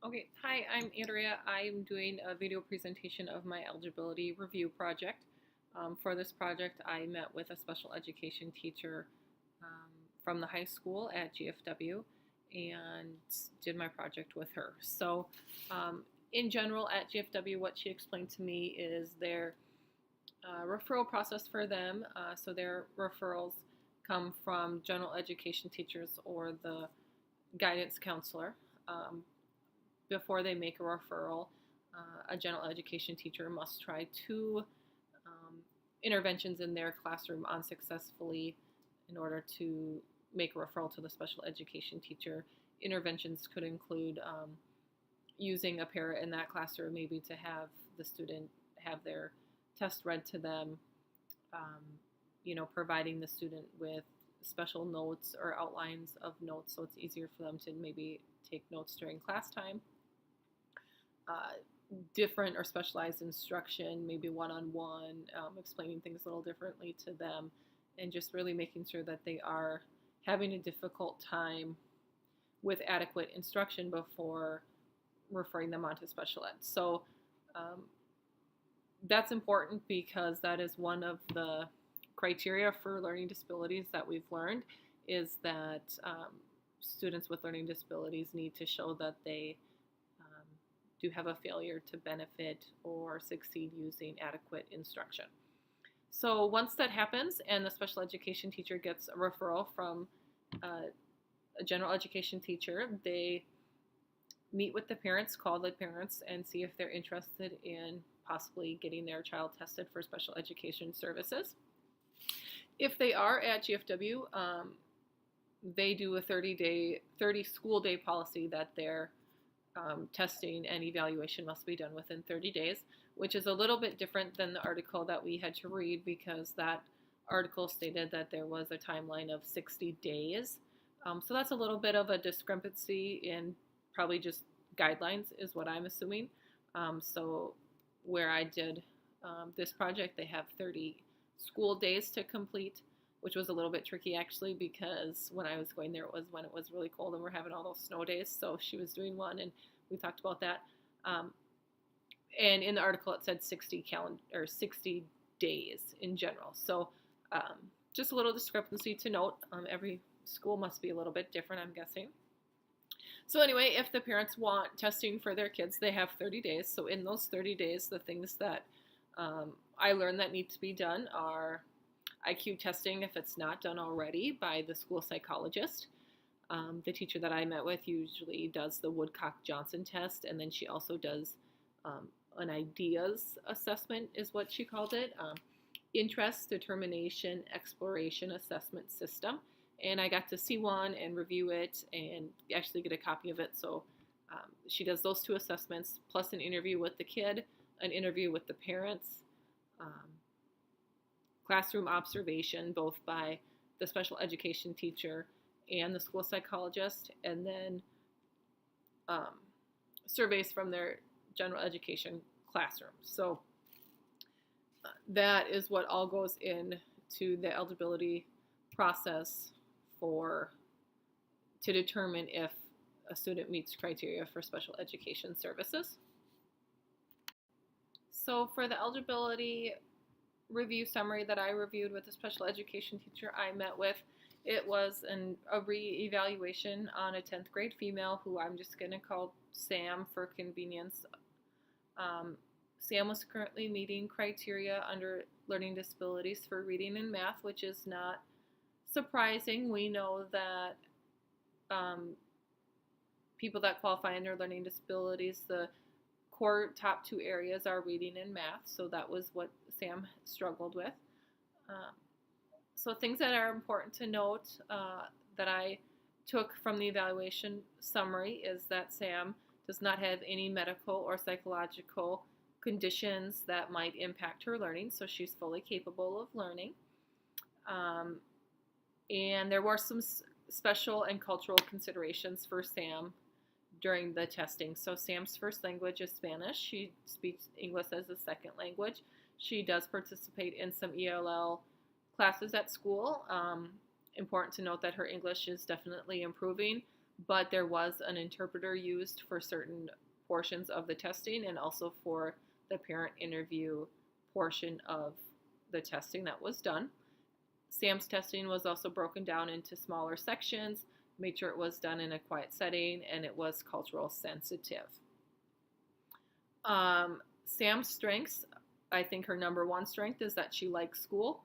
Okay, hi, I'm Andrea. I'm doing a video presentation of my eligibility review project. For this project, I met with a special education teacher from the high school at GFW and did my project with her. So, in general, at GFW, what she explained to me is their referral process for them. So, their referrals come from general education teachers or the guidance counselor. Before they make a referral, a general education teacher must try two interventions in their classroom unsuccessfully in order to make a referral to the special education teacher. Interventions could include using a parent in that classroom, maybe to have the student have their test read to them, um, providing the student with special notes or outlines of notes so it's easier for them to maybe take notes during class time. Different or specialized instruction, maybe one-on-one, explaining things a little differently to them, and just really making sure that they are having a difficult time with adequate instruction before referring them on to special ed. So that's important because that is one of the criteria for learning disabilities that we've learned is that students with learning disabilities need to show that they do have a failure to benefit or succeed using adequate instruction. So once that happens and the special education teacher gets a referral from a general education teacher, they meet with the parents, call the parents, and see if they're interested in possibly getting their child tested for special education services. If they are at GFW, they do a 30 school day policy that their testing and evaluation must be done within 30 days, which is a little bit different than the article that we had to read because that article stated that there was a timeline of 60 days. So that's a little bit of a discrepancy in probably just guidelines is what I'm assuming. So where I did this project, they have 30 school days to complete, which was a little bit tricky actually because when I was going there, it was when it was really cold and we're having all those snow days. So she was doing one and we talked about that. And in the article, it said 60 days in general. So just a little discrepancy to note. Every school must be a little bit different, I'm guessing. So anyway, if the parents want testing for their kids, they have 30 days. So in those 30 days, the things that I learned that need to be done are IQ testing if it's not done already by the school psychologist. The teacher that I met with usually does the Woodcock-Johnson test, and then she also does an ideas assessment is what she called it, interest, determination, exploration assessment system. And I got to see one and review it and actually get a copy of it. So she does those two assessments plus an interview with the kid, an interview with the parents, classroom observation both by the special education teacher and the school psychologist, and then surveys from their general education classroom. So that is what all goes into the eligibility process to determine if a student meets criteria for special education services. So for the eligibility review summary that I reviewed with the special education teacher I met with, it was a re-evaluation on a 10th grade female who I'm just going to call Sam for convenience. Sam was currently meeting criteria under learning disabilities for reading and math, which is not surprising. We know that people that qualify under learning disabilities, the core top two areas are reading and math, so that was what Sam struggled with. So things that are important to note that I took from the evaluation summary is that Sam does not have any medical or psychological conditions that might impact her learning, so she's fully capable of learning. And there were some special and cultural considerations for Sam during the testing. So Sam's first language is Spanish. She speaks English as a second language. She does participate in some ELL classes at school. Important to note that her English is definitely improving, but there was an interpreter used for certain portions of the testing and also for the parent interview portion of the testing that was done. Sam's testing was also broken down into smaller sections, made sure it was done in a quiet setting, and it was cultural sensitive. Sam's strengths, I think her number one strength is that she likes school.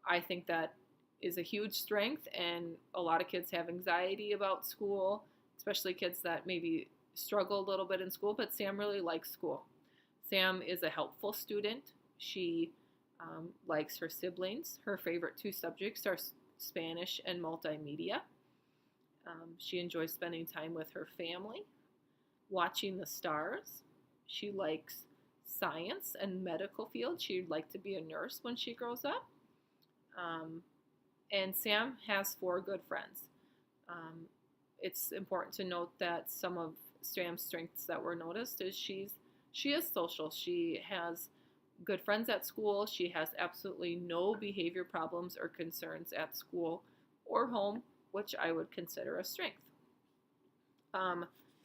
I think that is a huge strength, and a lot of kids have anxiety about school, especially kids that maybe struggle a little bit in school, but Sam really likes school. Sam is a helpful student. She likes her siblings. Her favorite two subjects are Spanish and multimedia. She enjoys spending time with her family, watching the stars. She likes science and medical field. She'd like to be a nurse when she grows up. And Sam has 4 good friends. It's important to note that some of Sam's strengths that were noticed is she is social. She has good friends at school. She has absolutely no behavior problems or concerns at school or home, which I would consider a strength.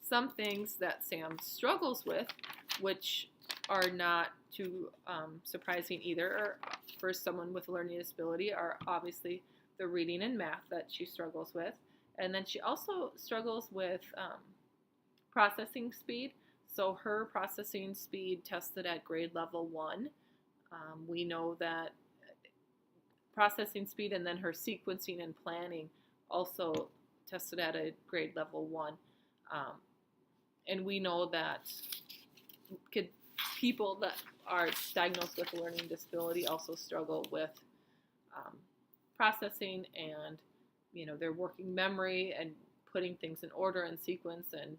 Some things that Sam struggles with, which are not too surprising either for someone with a learning disability, are obviously the reading and math that she struggles with. And then she also struggles with processing speed. So her processing speed tested at grade level 1. We know that processing speed and then her sequencing and planning also tested at a grade level 1. And we know that people that are diagnosed with a learning disability also struggle with processing and, their working memory and putting things in order and sequence and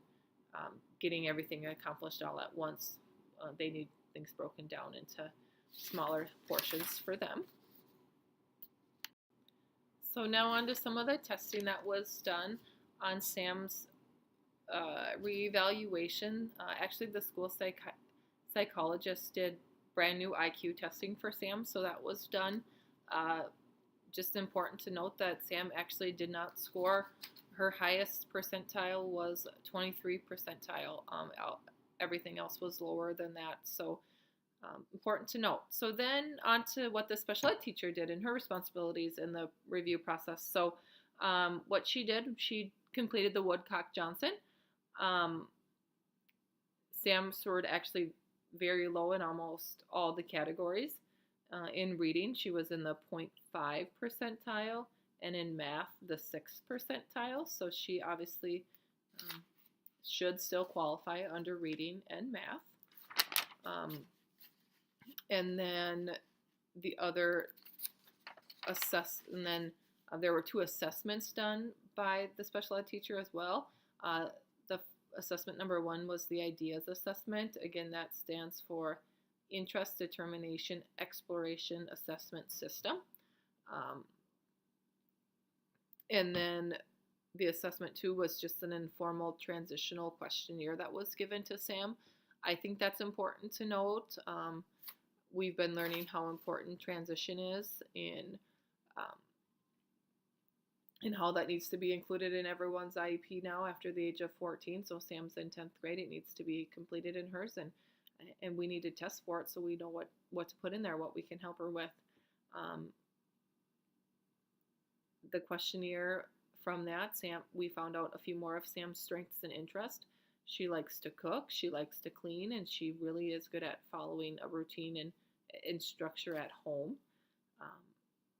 getting everything accomplished all at once. They need things broken down into smaller portions for them. So now on to some of the testing that was done on Sam's reevaluation. Actually, the school psychologist did brand new IQ testing for Sam, so that was done. Just important to note that Sam actually did not score. Her highest percentile was 23 percentile. Everything else was lower than that, so important to note. So then on to what the special ed teacher did and her responsibilities in the review process. So what she did, she completed the Woodcock-Johnson. Sam scored actually very low in almost all the categories. In reading, she was in the 0.5 percentile, and in math, the 6th percentile. So she obviously should still qualify under reading and math. And then the other there were 2 assessments done by the special ed teacher as well. The assessment number 1 was the IDEAS assessment. Again, that stands for Interest Determination Exploration Assessment System. And then the assessment 2 was just an informal transitional questionnaire that was given to Sam. I think that's important to note. We've been learning how important transition is in how that needs to be included in everyone's IEP now after the age of 14. So Sam's in 10th grade. It needs to be completed in hers, and we need to test for it so we know what to put in there, what we can help her with. The questionnaire from that, we found out a few more of Sam's strengths and interests. She likes to cook, she likes to clean, and she really is good at following a routine and structure at home.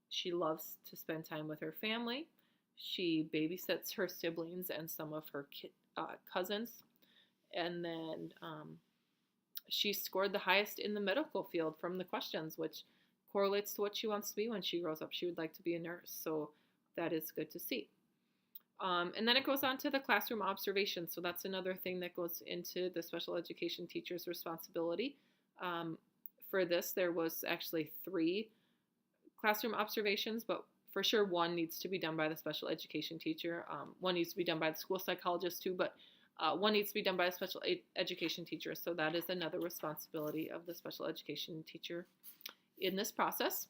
She loves to spend time with her family. She babysits her siblings and some of her cousins. And then she scored the highest in the medical field from the questions, which correlates to what she wants to be when she grows up. She would like to be a nurse, so that is good to see. And then it goes on to the classroom observation. So that's another thing that goes into the special education teacher's responsibility. For this, there was actually 3 classroom observations, but for sure 1 needs to be done by the special education teacher. 1 needs to be done by the school psychologist too, but 1 needs to be done by a special education teacher. So that is another responsibility of the special education teacher in this process.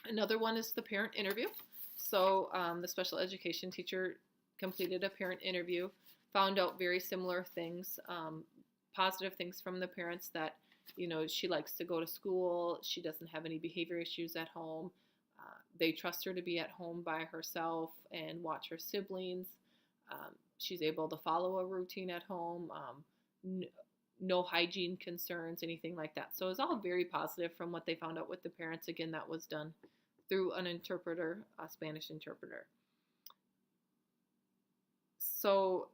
Another one is the parent interview. So the special education teacher completed a parent interview, found out very similar things, positive things from the parents that, she likes to go to school, she doesn't have any behavior issues at home, they trust her to be at home by herself and watch her siblings. She's able to follow a routine at home, no hygiene concerns, anything like that. So it's all very positive from what they found out with the parents. Again, that was done through an interpreter, a Spanish interpreter. So